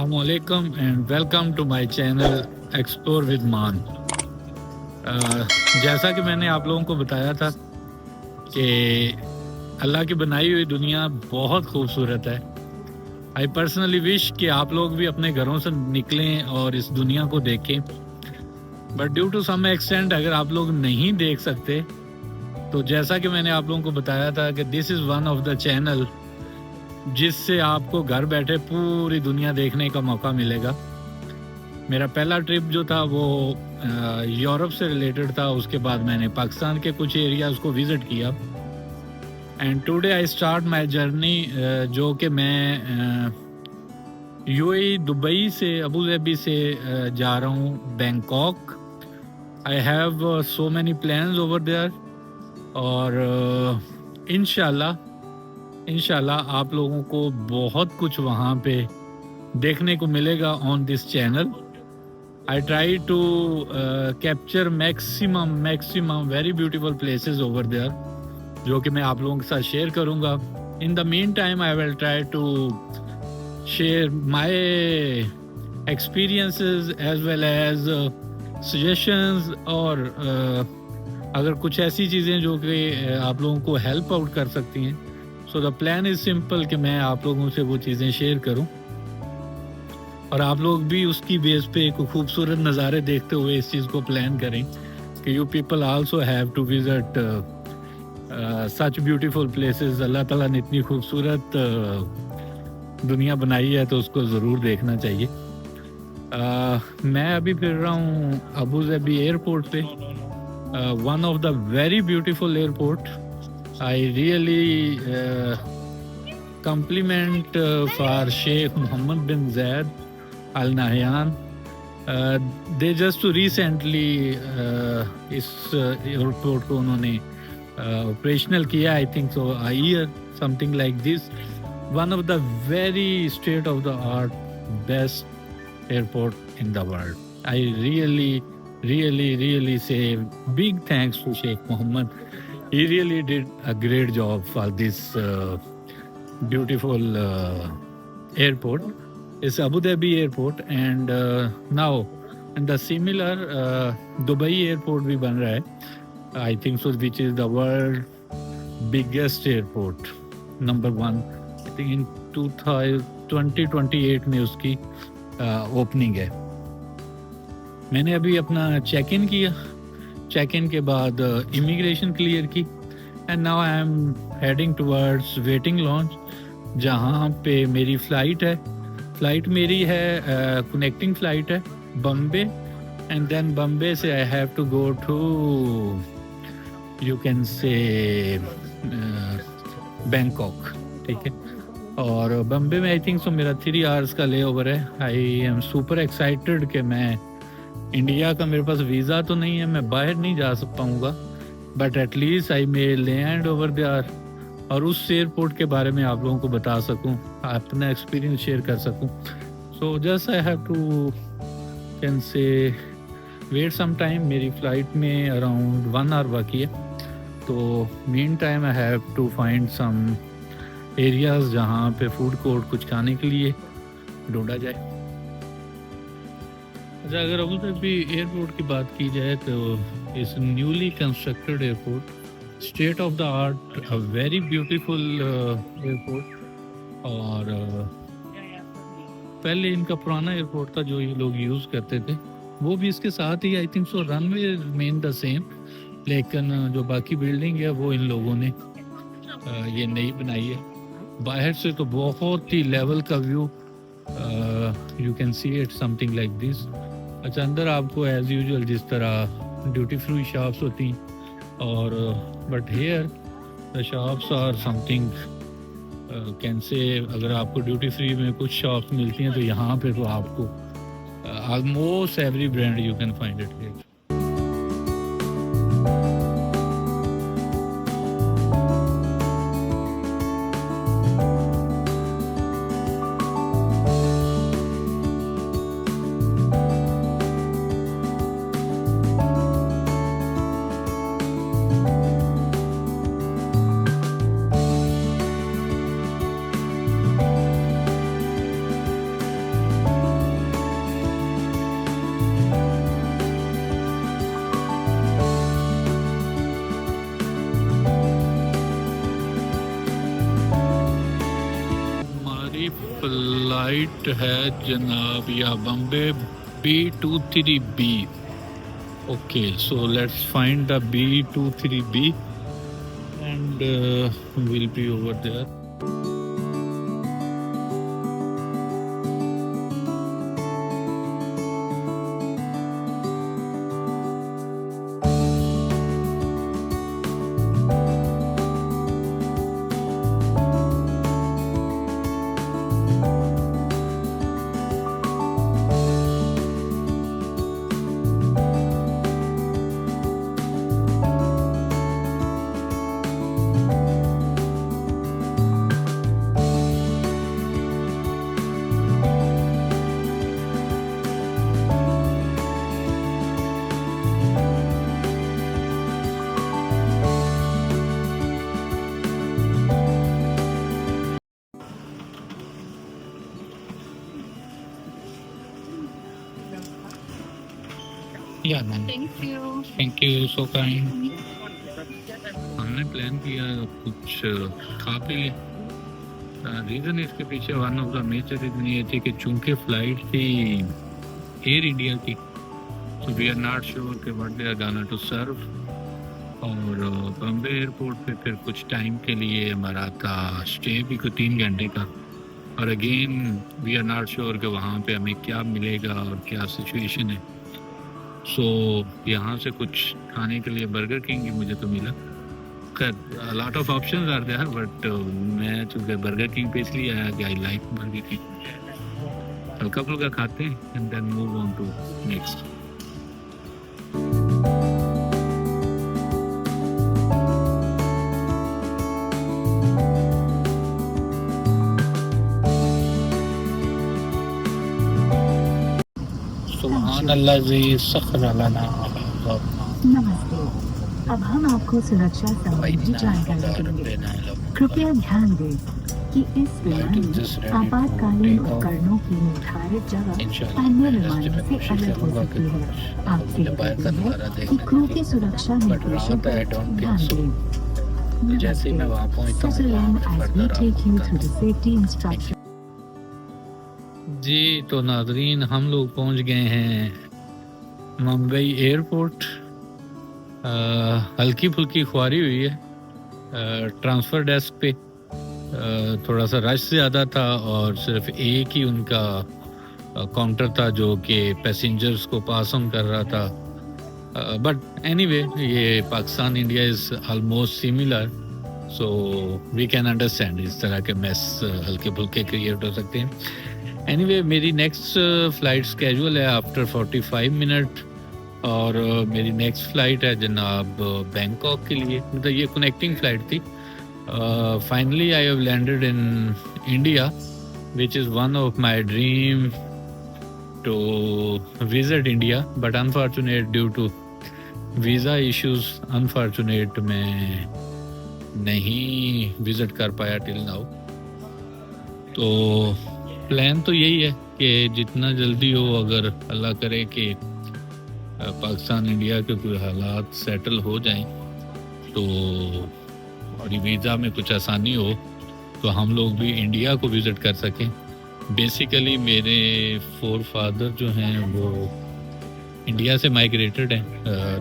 Assalamualaikum and welcome to my channel Explore with मान। जैसा कि मैंने आप लोगों को बताया था कि अल्लाह की बनाई हुई दुनिया बहुत खूबसूरत है। आई पर्सनली विश कि आप लोग भी अपने घरों से निकलें और इस दुनिया को देखें, but due to some extent अगर आप लोग नहीं देख सकते तो जैसा कि मैंने आप लोगों को बताया था कि this is one of the channel जिससे आपको घर बैठे पूरी दुनिया देखने का मौका मिलेगा। मेरा पहला ट्रिप जो था वो यूरोप से रिलेटेड था, उसके बाद मैंने पाकिस्तान के कुछ एरियाज़ को विज़िट किया and today I start my journey, जो कि मैं यूएई दुबई से अबू धाबी से जा रहा हूँ Bangkok. I have so many plans over there और इंशाल्लाह आप लोगों को बहुत कुछ वहाँ पे देखने को मिलेगा on this channel. I try to capture maximum very beautiful places over there, जो कि मैं आप लोगों के साथ शेयर करूँगा। In the mean time I will try to share my experiences as well as suggestions, और अगर कुछ ऐसी चीज़ें जो कि आप लोगों को हेल्प आउट कर सकती हैं। So the plan is simple कि मैं आप लोगों से वो चीज़ें शेयर करूं और आप लोग भी उसकी बेस पे एक खूबसूरत नज़ारे देखते हुए इस चीज़ को प्लान करें कि you people also have to visit such beautiful places. Allah ताला ने इतनी खूबसूरत दुनिया बनाई है तो उसको ज़रूर देखना चाहिए। मैं अभी फिर रहा हूँ अबू धाबी एयरपोर्ट पे, one of the very beautiful airport. I really compliment for Sheikh Mohammed bin Zayed Al Nahyan. They just recently इस एयरपोर्ट को उन्होंने ऑपरेशनल किया, आई think so a year something like this. One of the very state of the art best airport in the world. I really say big thanks to Sheikh Mohammed. He really did a great job for this beautiful airport. It's Abu Dhabi airport and now and the similar Dubai airport भी बन रहा है, I think so, which is the world biggest airport, number one. I think in 2028 में उसकी opening है। मैंने अभी अपना चेक इन किया, चेक इन के बाद इमिग्रेशन क्लियर की and now I am heading towards waiting launch, जहाँ पे मेरी फ़्लाइट है। फ़्लाइट मेरी है कनेक्टिंग फ़्लाइट है बम्बे, एंड देन बम्बे से I have to go to you can say Bangkok, ठीक है। और बम्बे में आई थिंक सो मेरा 3 आवर्स का ले ओवर है। आई एम सुपर एक्साइटेड कि मैं इंडिया का, मेरे पास वीज़ा तो नहीं है, मैं बाहर नहीं जा पाऊँगा, but at least I may land over there और उस एयरपोर्ट के बारे में आप लोगों को बता सकूँ, अपना एक्सपीरियंस शेयर कर सकूँ। So just I have to can say wait some time. मेरी फ़्लाइट में अराउंड 1 आवर बाकी है, तो mean time I have to find some areas जहाँ पे फूड कोर्ट कुछ खाने के लिए ढूंढा जाए। अच्छा, अगर अबू धाबी एयरपोर्ट की बात की जाए तो इस newly constructed airport, state of the art, a very beautiful airport. और पहले इनका पुराना एयरपोर्ट था जो ये लोग यूज़ करते थे, वो भी इसके साथ ही I think so runway main the same, लेकिन जो बाकी बिल्डिंग है वो इन लोगों ने ये नई बनाई है। बाहर से तो बहुत ही लेवल का view, you can see it something like this. अच्छा, अंदर आपको एज यूजुअल जिस तरह ड्यूटी फ्री शॉप्स होती हैं, और but here the shops are something can say, अगर आपको ड्यूटी फ्री में कुछ शॉप्स मिलती हैं तो यहाँ पे तो आपको almost every brand you can find it here. Flight है जनाब या Bombay B23B। Okay, so let's find the B23B and will be over there. Yeah ma'am, thank you so kind. हमने प्लान किया कुछ खा पी लिया। रीज़न इसके पीछे one of the major reason ये थी कि चूंकि फ्लाइट थी एयर इंडिया की, तो वी आर नॉट श्योर कि what they are gonna to serve. और बम्बे एयरपोर्ट पे फिर कुछ टाइम के लिए हमारा था स्टे भी को 3 घंटे का। और again we are not sure कि वहाँ पे हमें क्या मिलेगा और क्या सिचुएशन है। सो यहाँ से कुछ खाने के लिए बर्गर किंग मुझे तो मिला। खैर lot of options are there, but मैं चूँकि बर्गर किंग पे इसलिए आया कि आई लाइक बर्गर किंग। हल्का फुल्का खाते हैं and then move on to next. नमस्ते, अब हम आपको सुरक्षा संबंधी जानकारी देंगे। कृपया ध्यान दें कि इस विमान में आपातकालीन उपकरणों की निर्धारित जगह अन्य विमानों से अलग हो सकती है। आपसे निवेदन है कि क्रू की सुरक्षा निर्देशों पर ध्यान दें। जैसे ही मैं वहाँ पहुँचता हूँ, Settle in as we take you through the safety instructions. जी तो नाजरीन, हम लोग पहुँच गए हैं मुंबई एयरपोर्ट। हल्की फुल्की ख्वारी हुई है ट्रांसफ़र डेस्क पे। थोड़ा सा रश ज़्यादा था और सिर्फ एक ही उनका काउंटर था जो कि पैसेंजर्स को पास ऑन कर रहा था। बट एनीवे, ये Pakistan India is almost similar, so we can understand इस तरह के मेस हल्के फुल्के क्रिएट हो सकते हैं। एनीवे, मेरी नेक्स्ट फ़्लाइट स्केजुअल है आफ्टर 45 मिनट, और मेरी नेक्स्ट फ़्लाइट है जनाब बैंकॉक के लिए। मतलब ये कनेक्टिंग फ़्लाइट थी। Finally I have landed in India, which is one of my dream to visit India, but unfortunate due to visa issues unfortunate मैं नहीं विज़िट कर पाया टिल नाउ। तो प्लान तो यही है कि जितना जल्दी हो, अगर अल्लाह करे कि पाकिस्तान इंडिया के कोई हालात सेटल हो जाएं तो और वीज़ा में कुछ आसानी हो, तो हम लोग भी इंडिया को विज़िट कर सकें। बेसिकली मेरे फोरफादर जो हैं वो इंडिया से माइग्रेटेड हैं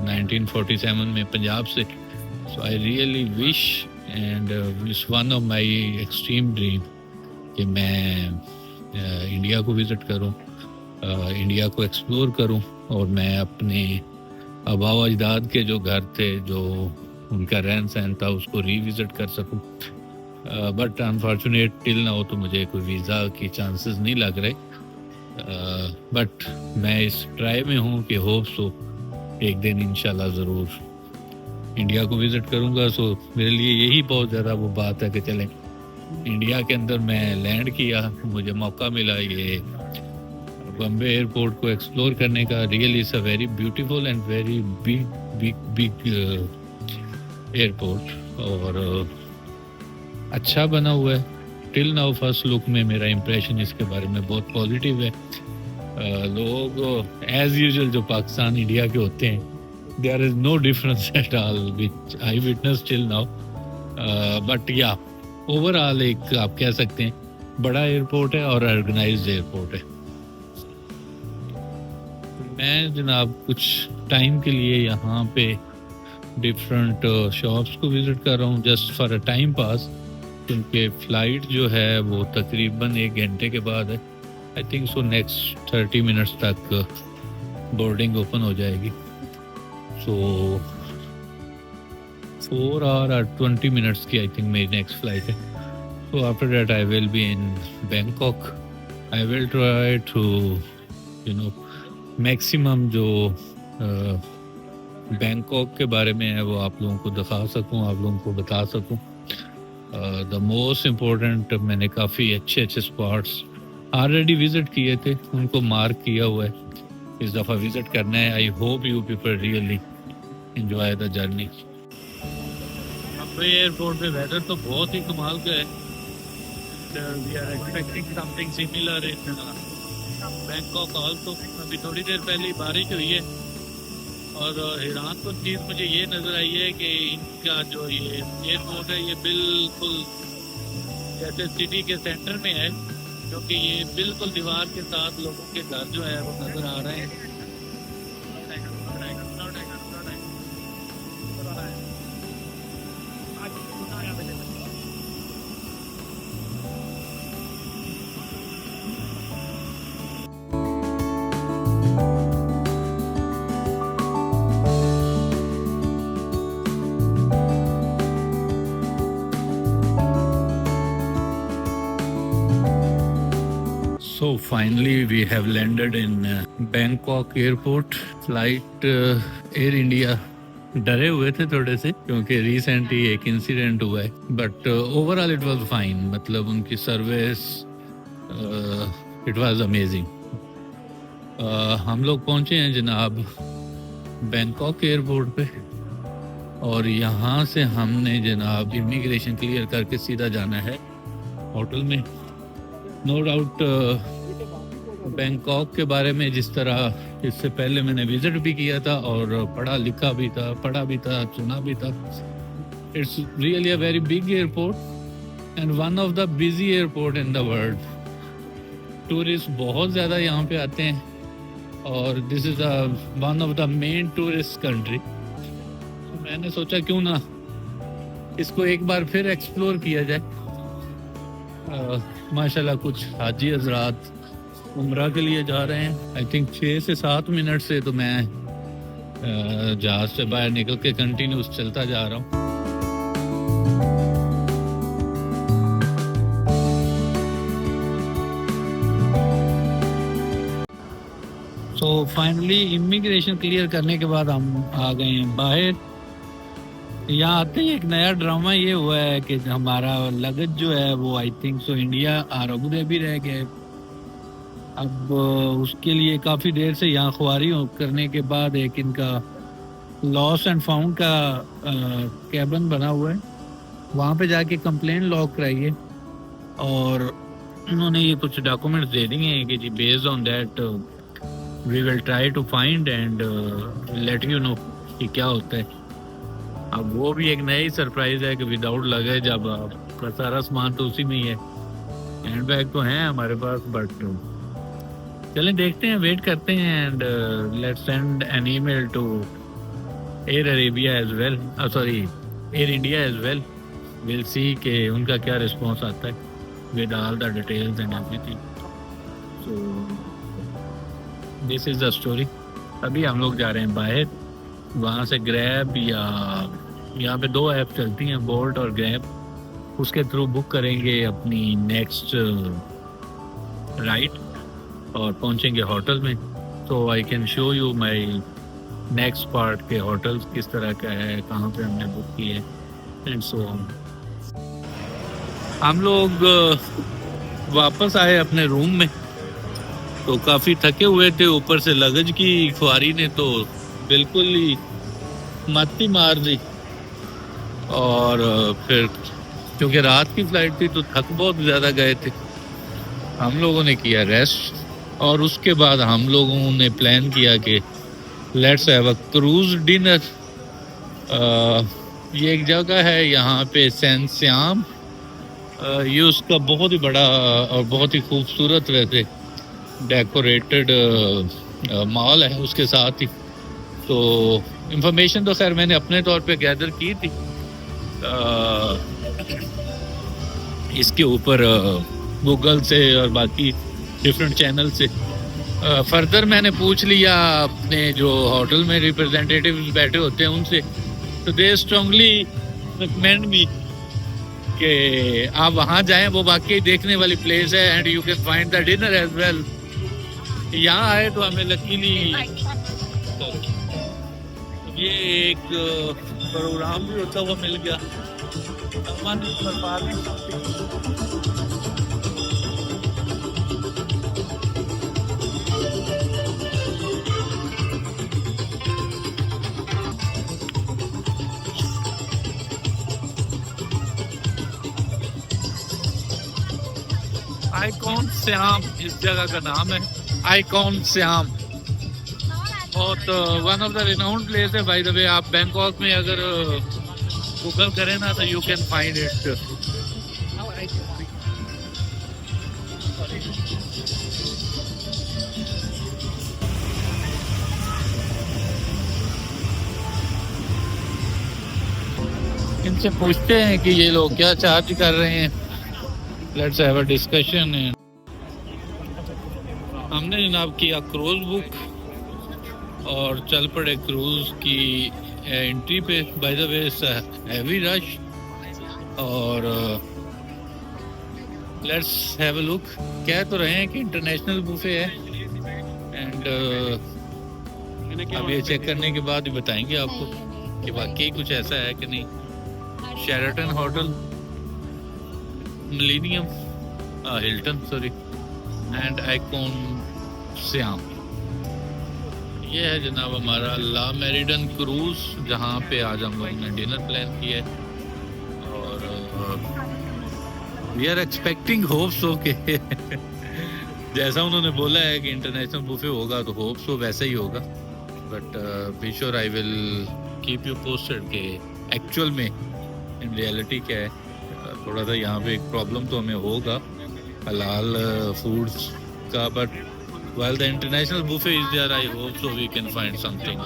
1947 में पंजाब से। So I really wish and it's one of my extreme dream कि मैं इंडिया को विज़िट करूं, इंडिया को एक्सप्लोर करूं, और मैं अपने आबा व अजदाद के जो घर थे, जो उनका रहन सहन था, उसको रीविज़िट कर सकूं। बट अनफॉर्चुनेट टिल नाउ तो मुझे कोई वीज़ा की चांसेस नहीं लग रहे। बट मैं इस ट्राई में हूं कि होप सो एक दिन इंशाल्लाह ज़रूर इंडिया को विज़िट करूंगा। सो मेरे लिए यही बहुत ज़्यादा वो बात है कि चलें इंडिया के अंदर मैं लैंड किया, मुझे मौका मिला ये बम्बे एयरपोर्ट को एक्सप्लोर करने का। Really it's a very beautiful and very big airport, और अच्छा बना हुआ है। टिल नाउ फर्स्ट लुक में मेरा इंप्रेशन इसके बारे में बहुत पॉजिटिव है। लोग एज यूजुअल जो पाकिस्तान इंडिया के होते हैं, there is no difference at all which I witness till now. But yeah overall एक आप कह सकते हैं बड़ा एयरपोर्ट है और ऑर्गेनाइज्ड एयरपोर्ट है। मैं जनाब कुछ टाइम के लिए यहाँ पे डिफरेंट शॉप्स को विज़िट कर रहा हूँ just for a time pass, क्योंकि फ़्लाइट जो है वो तकरीबन 1 घंटे के बाद है। I think so next 30 minutes तक बोर्डिंग ओपन हो जाएगी। सो 4 आवर और 20 मिनट्स की आई थिंक मेरी नेक्स्ट फ़्लाइट है। So after that I will be in Bangkok. I will try to maximum जो बैंकॉक के बारे में है वो आप लोगों को दिखा सकूं, आप लोगों को बता सकूं। द मोस्ट इम्पोर्टेंट मैंने काफ़ी अच्छे स्पॉट्स ऑलरेडी विज़िट किए थे, उनको मार्क किया हुआ है। इस दफ़ा विज़िट करना है। I hope you people really enjoy the journey. Mumbai airport पे वेदर तो बहुत ही कमाल का है। We are expecting something similar in Bangkok also. अभी थोड़ी देर पहले ही बारिश हुई है और हैरान कुन चीज़ मुझे ये नज़र आई है कि इनका जो ये एयरपोर्ट है ये बिल्कुल जैसे सिटी के सेंटर में है, क्योंकि ये बिल्कुल दीवार के साथ लोगों के घर जो है वो नज़र आ रहे हैं। So finally we have landed in Bangkok airport. Flight Air India डरे हुए थे थोड़े से, क्योंकि रिसेंटली एक इंसिडेंट हुआ है, but overall it was fine. मतलब उनकी सर्विस इट वाज अमेजिंग। हम लोग पहुंचे हैं जनाब बैंकॉक एयरपोर्ट पे और यहाँ से हमने जनाब इमिग्रेशन क्लियर करके सीधा जाना है होटल में। नो डाउट बैंकॉक के बारे में जिस तरह इससे पहले मैंने विजिट भी किया था और पढ़ा भी था, सुना भी था। It's really a very big airport and one of the busy airport in the world. Tourist बहुत ज़्यादा यहाँ पे आते हैं और this is one of the main tourist country. मैंने सोचा क्यों ना इसको एक बार फिर एक्सप्लोर किया जाए। माशाल्लाह कुछ हाजी हजरात उम्रा के लिए जा रहे हैं। आई थिंक 6 से 7 मिनट से तो मैं जहाज से बाहर निकल के कंटिन्यूस चलता जा रहा हूँ। तो फाइनली इमिग्रेशन क्लियर करने के बाद हम आ गए हैं बाहर। यहाँ आते ही एक नया ड्रामा ये हुआ है कि हमारा लगेज जो है वो आई थिंक सो इंडिया और अबू धाबी रह गए। अब उसके लिए काफ़ी देर से यहाँ ख्वारी करने के बाद एक इनका लॉस एंड फाउंड का कैबिन बना हुआ है, वहाँ पे जाके कंप्लेंट लॉक कराइए और उन्होंने ये कुछ डॉक्यूमेंट्स दे दिए हैं कि जी based on that we will try to find and let you know कि क्या होता है। अब वो भी एक नई सरप्राइज है कि विदाउट लगेज अब आपका सारा सामान तो उसी में ही है। हैंड बैग तो हैं हमारे पास, बट चलें देखते हैं, वेट करते हैं and let's send an email to air Arabia as well, sorry air India as well. Will see कि उनका क्या रिस्पॉन्स आता है with all the details and everything. So this is the story. अभी हम लोग जा रहे हैं बाहर, वहाँ से ग्रैब या यहाँ पे 2 ऐप चलती हैं, बोल्ट और ग्रैब, उसके थ्रू बुक करेंगे अपनी नेक्स्ट राइड और पहुँचेंगे होटल में। तो I can show you my next part के होटल्स किस तरह का है, कहाँ पे हमने बुक किए एंड सो ऑन। हम लोग वापस आए अपने रूम में तो काफ़ी थके हुए थे, ऊपर से लगेज की ख्वारी ने तो बिल्कुल ही मत्ती मार दी। और फिर क्योंकि रात की फ्लाइट थी तो थक बहुत ज़्यादा गए थे, हम लोगों ने किया रेस्ट और उसके बाद हम लोगों ने प्लान किया कि let's have a cruise dinner. ये एक जगह है यहाँ पे सैन श्याम ये उसका बहुत ही बड़ा और बहुत ही खूबसूरत वैसे डेकोरेटेड मॉल है उसके साथ ही। तो इंफॉर्मेशन तो खैर मैंने अपने तौर पे गैदर की थी इसके ऊपर गूगल से और बाकी डिफरेंट चैनल से। फर्दर मैंने पूछ लिया अपने जो होटल में रिप्रेजेंटेटिव्स बैठे होते हैं उनसे, तो दे स्ट्रांगली रिकमेंड मी कि आप वहाँ जाएं, वो वाकई देखने वाली प्लेस है and you can find the dinner as well. यहाँ आए तो हमें लकीली ये एक प्रोग्राम भी होता हुआ मिल गया। आइकॉन श्याम इस जगह का नाम है, आइकॉन श्याम। बहुत one of the renowned place है बाय द वे। आप बैंकॉक में अगर गूगल करें ना तो यू कैन फाइंड इट। इनसे पूछते हैं कि ये लोग क्या चार्ज कर रहे हैं। Let's have a discussion. हमने जनाब किया क्रूज बुक और चल पड़े क्रूज की एंट्री पे। By the way heavy rush और लेट्स हैव अ लुक। कह तो रहे हैं कि इंटरनेशनल बुफे है एंड अब ये चेक करने के बाद ही बताएंगे आपको कि वाकई कुछ ऐसा है कि नहीं। Sheraton hotel, millennium, Hilton sorry, and icon Shyam. ये है जनाब हमारा ला मेरिडन क्रूज, जहाँ पे आज हम लोगों ने डिनर प्लान किया है और वी आर एक्सपेक्टिंग होप्स हो के जैसा उन्होंने बोला है कि इंटरनेशनल बुफे होगा तो होप्स हो वैसा ही होगा। But be sure I will keep you posted के एक्चुअल में इन रियलिटी क्या है। थोड़ा सा यहाँ पे एक प्रॉब्लम तो हमें होगा हलाल फूड्स का, but while the international buffet is there, I hope so we can find something.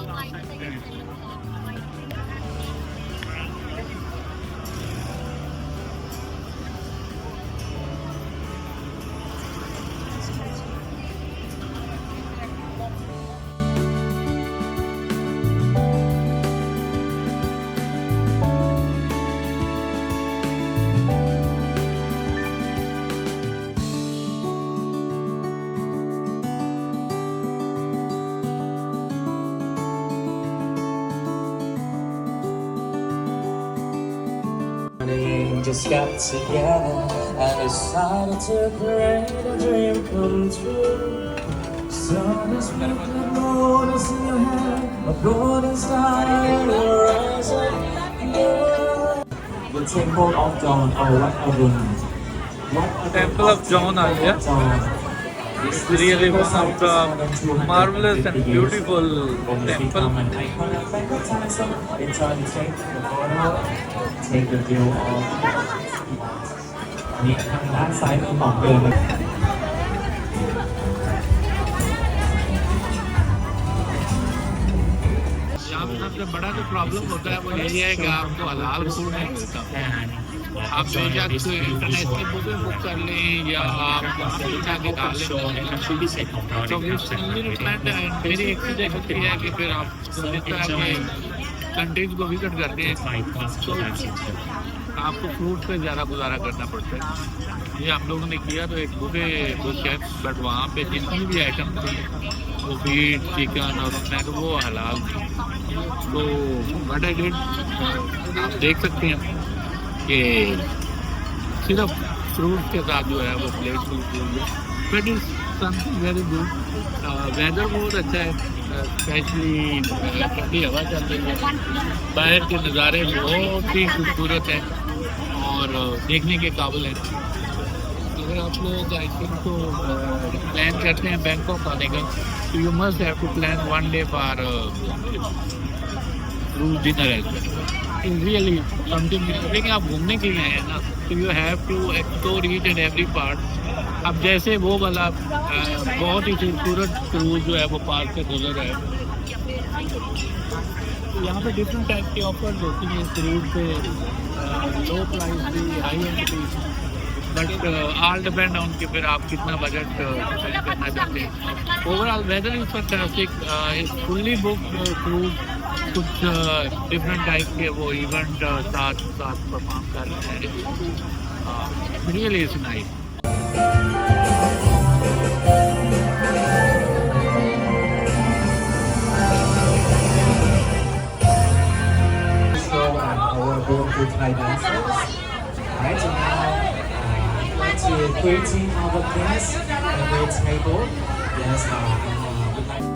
Just got together and decided to create a dream come true. Sun is moving, moon is in your hand, a golden star in the horizon. The Temple of John, or what Temple of John आ गया। It's really one of the marvelous and beautiful temple. Take the view of นี่ทางด้านซ้ายมือของเดิน यहाँ पे सबसे बड़ा जो problem होता है वो यही है कि आपको हलाल फूड नहीं मिलता। आप बेशक इंटरनेशनल बुफे बुक कर लें या आप जाके खा लें, तो मेरी एक चीज़ होती है कि फिर आप जिस तरह के कंट्रीज को विजिट करते हैं तो आपको फ्रूट पे ज़्यादा गुजारा करना पड़ता है। ये हम लोगों ने किया तो एक बुफे बुक है, बट वहाँ पे जितनी भी आइटम थी वो बीट चिकन और उसमें तो वो हलाल थी। तो व्हाट आई डिड, आप देख सकते हैं कि सिर्फ फ्रूट के साथ जो है वो प्लेट बिल्कुल, but is something very good. Weather बहुत अच्छा है, स्पेशली ठंडी हवा चल रही है, बाहर के नज़ारे बहुत ही खूबसूरत हैं और देखने के काबिल हैं। अगर आप लोग आई थिंक तो प्लान करते हैं बैंकॉक आने का, तो you must have to plan 1 day for cruise dinner as well. Is really something. लेकिन आप घूमने के लिए आए हैं ना, तो you have to explore each and every part. अब जैसे वो वाला बहुत ही खूबसूरत क्रूज जो है वो पार्क से गुजर रहा है, तो यहाँ पे डिफरेंट टाइप की ऑफर्स होती हैं क्रूज पे, लो प्राइस भी, हाई एंड भी, बट ऑल डिपेंड ऑन कि फिर आप कितना बजट स्पेंड करना चाहते हैं। Overall weather is fantastic, is fully book cruise. कुछ डिफरेंट टाइप के वो इवेंट साथ परफॉर्म कर रहे हैं, really is nice. Go through Thai dances. Right, so now let's creating our guests and their table. Yes, would like.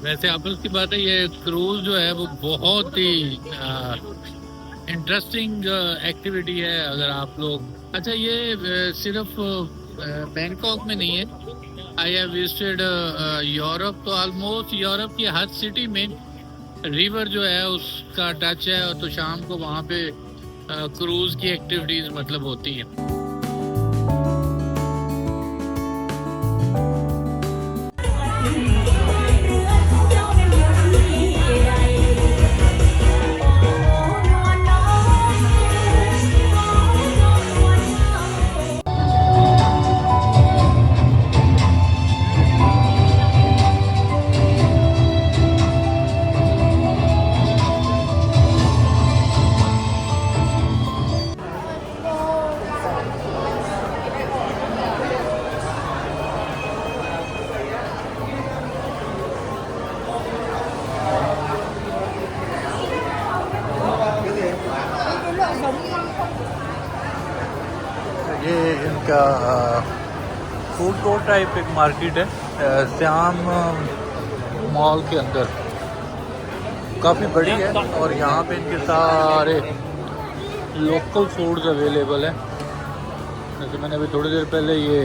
वैसे आपस की बात है, ये क्रूज जो है वो बहुत ही इंटरेस्टिंग एक्टिविटी है। अगर आप लोग, अच्छा ये सिर्फ बैंकॉक में नहीं है। आई हैव विजिटेड यूरोप, तो ऑलमोस्ट यूरोप की हर सिटी में रिवर जो है उसका टच है, और तो शाम को वहाँ पे क्रूज की एक्टिविटीज मतलब होती हैं। ये इनका फूड कोर्ट टाइप एक मार्केट है श्याम मॉल के अंदर, काफ़ी बड़ी है, और यहाँ पे इनके सारे लोकल फूड्स अवेलेबल हैं। जैसे मैंने अभी थोड़ी देर पहले ये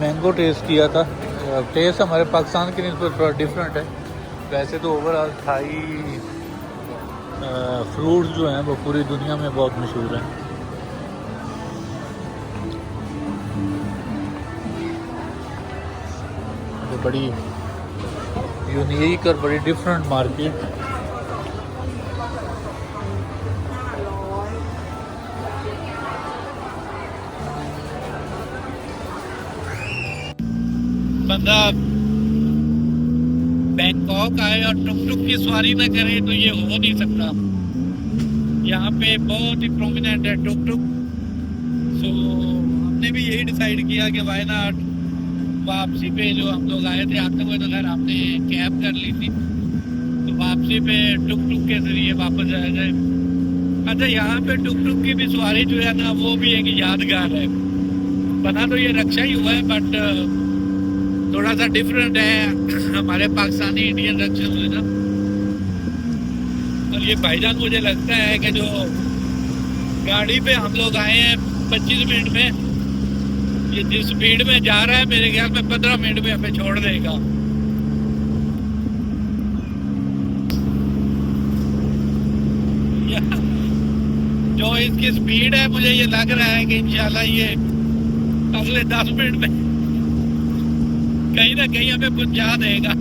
मैंगो टेस्ट किया था। टेस्ट हमारे पाकिस्तान के निस्बत थोड़ा डिफरेंट है। वैसे तो ओवरऑल थाई फ्रूट्स जो हैं वो पूरी दुनिया में बहुत मशहूर हैं। बड़ी यूनिक और बड़ी डिफरेंट मार्केट। बंदा बैंकॉक आए और टुक टुक की सवारी ना करे तो ये हो नहीं सकता। यहाँ पे बहुत ही प्रोमिनेंट है टुक टुक। सो हमने भी यही डिसाइड किया कि वाई नॉट वापसी पे जो हम लोग आए थे, आते हुए तो खैर आपने कैब कर ली थी, तो वापसी पे टुक टुक के जरिए वापस आया जाए। अच्छा यहाँ पे टुक टुक की भी सवारी जो है ना वो भी एक यादगार है। बना तो ये रक्षा ही हुआ है बट थोड़ा सा डिफरेंट है हमारे पाकिस्तानी इंडियन रक्षा से ना। और ये भाईजान मुझे लगता है कि जो गाड़ी पे हम लोग आए हैं 25 मिनट में, ये जिस स्पीड में जा रहा है मेरे ख्याल में 15 मिनट में हमें छोड़ देगा। जो इसकी स्पीड है मुझे ये लग रहा है कि इंशाल्लाह ये अगले 10 मिनट में कहीं ना कहीं हमें पहुंचा देगा।